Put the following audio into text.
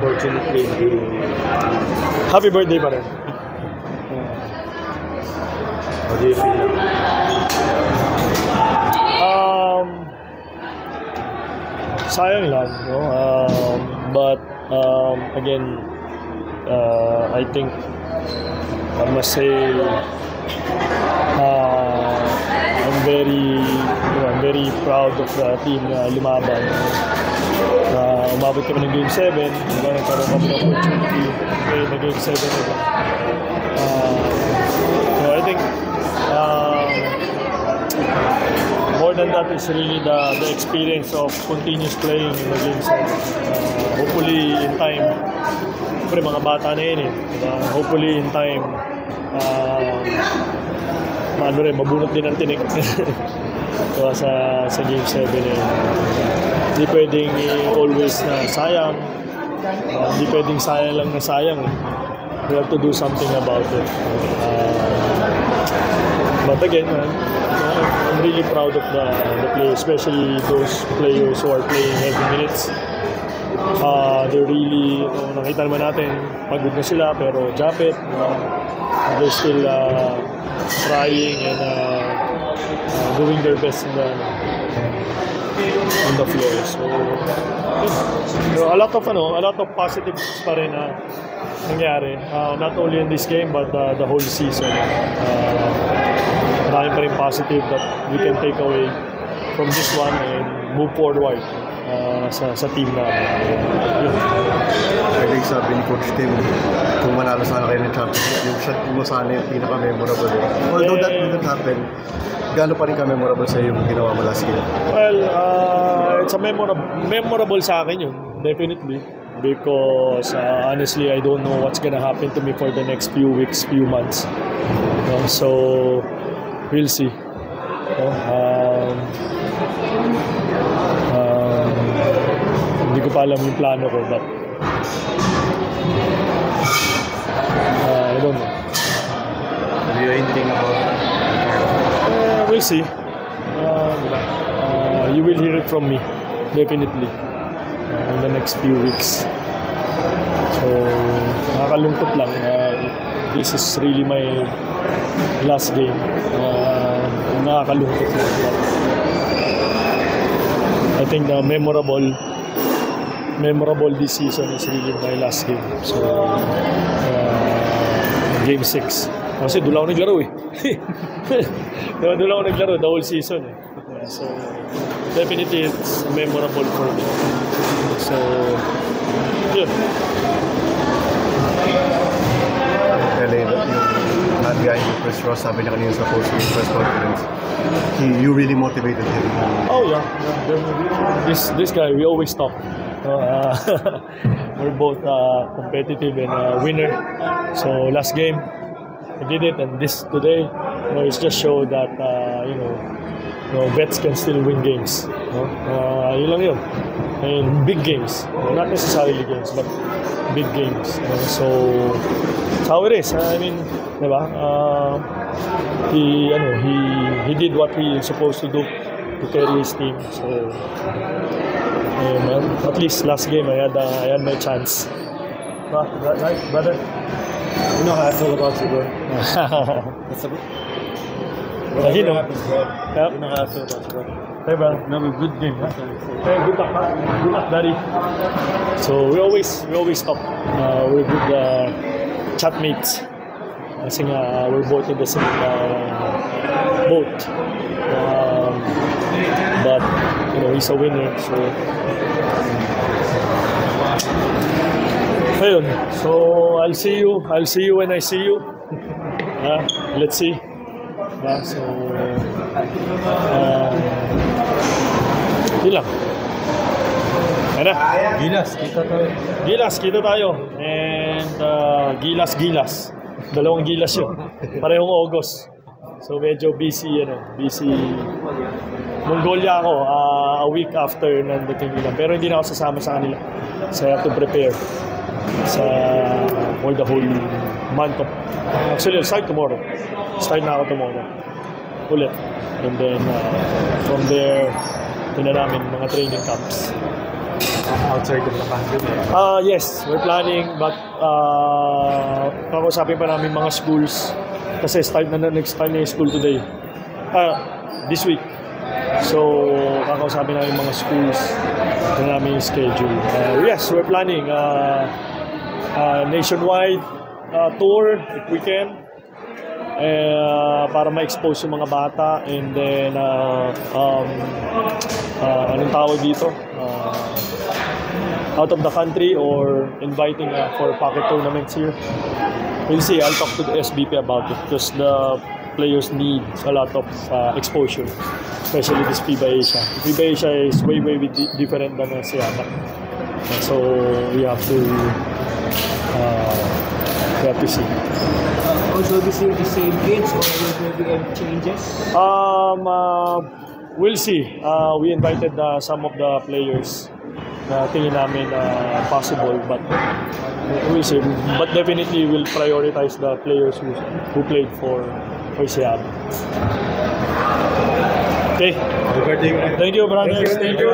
unfortunately, happy birthday pa rin. How do you feel? Sayang lang, no? But again, I think I must say I'm very proud of the team na lumaban. Umabot kami ng Game 7, nagkaroon kami ng opportunity na Game 7. So I think more than that is really the experience of continuous playing in the Game 7. Hopefully in time, siyempre mga bata na yun hopefully in time, mabunot din ang tinik. So, sa Game 7 hindi pwedeng always na sayang, hindi pwedeng sayang lang na sayang. We have to do something about it. But again, I'm really proud of the players, especially those players who are playing heavy minutes. They're really, nakita naman natin, pagod na sila, pero japet, they're still trying and doing their best in the floor. So, a lot of positives pa rin nangyari, not only in this game but the whole season. Marami pa rin positive that we can take away from this one and move forward sa team namin. I think sabi ni Coach Tim, kung manalo sana kayo ng championship, yung shot mo sana yung pinaka-memorable. Although that didn't happen, gaano pa rin ka-memorable sa yung ginawa mo last game? Well, it's a memorable sa akin yun, definitely. Because honestly, I don't know what's gonna happen to me for the next few weeks, few months. So, we'll see. Hindi ko pa alam yung plano ko, but I don't know. Do you know anything about we'll see. You will hear it from me, definitely, in the next few weeks. So, nakakalungkot lang. This is really my last game. Nakakalungkot lang. I think the memorable this season is really my last game. So, Game 6. Kasi doon ako naglaro doon ako naglaro the whole season. So, definitely it's memorable for me. So, yun. That guy, Chris Ross, sabi niya kanina sa post-game press conference, you really motivated him. Oh yeah. This guy, we always talk. We're both competitive and winner. So last game, I did it, and this today, it's just show that vets can still win games. Yun lang yun. And big games, not necessarily games, but big games. So that's how it is. I mean, diba? He did what he's supposed to do to carry his team. So, at least last game I had my chance. Right, brother? You know how I feel about you, bro. That's Yep. You know how I feel about you, bro. Hey, brother. Another good game, huh? Hey, good luck, man. Good luck, daddy. So we always talk. We're good chat mates. Kasi nga, we're both in the same boat. But he's a winner. So ayun. So I'll see you when I see you. Let's see. So yun lang. Ano? Gilas, kita tayo. And Gilas. Dalawang Gilas yun. Parehong August. So medyo busy Mongolia ako a week after nandating nila. Pero hindi na ako sasama sa kanila. So I have to prepare for the whole month of... Actually, I'll start tomorrow. Start na ako tomorrow. Ulit. And then from there, ito na namin mga training camps. outside of the country? Yes, we're planning, but kakausapin pa namin mga schools kasi nag-start na yung school today. This week. So, kakausapin namin mga schools na namin yung schedule. Yes, we're planning nationwide tour if we can. Para ma-expose yung mga bata, and then anong tawag dito, out of the country or inviting for pocket tournaments here. We'll see. I'll talk to the SBP about it because the players need a lot of exposure, especially this FIBA Asia. FIBA Asia is way different than SEABA, so we have to see. Also, the same kids, or will there be any changes? We'll see. We invited some of the players na tingin namin possible, but we'll see. But definitely we'll prioritize the players who played for SEABA. Okay. Thank you, brothers. Thank you.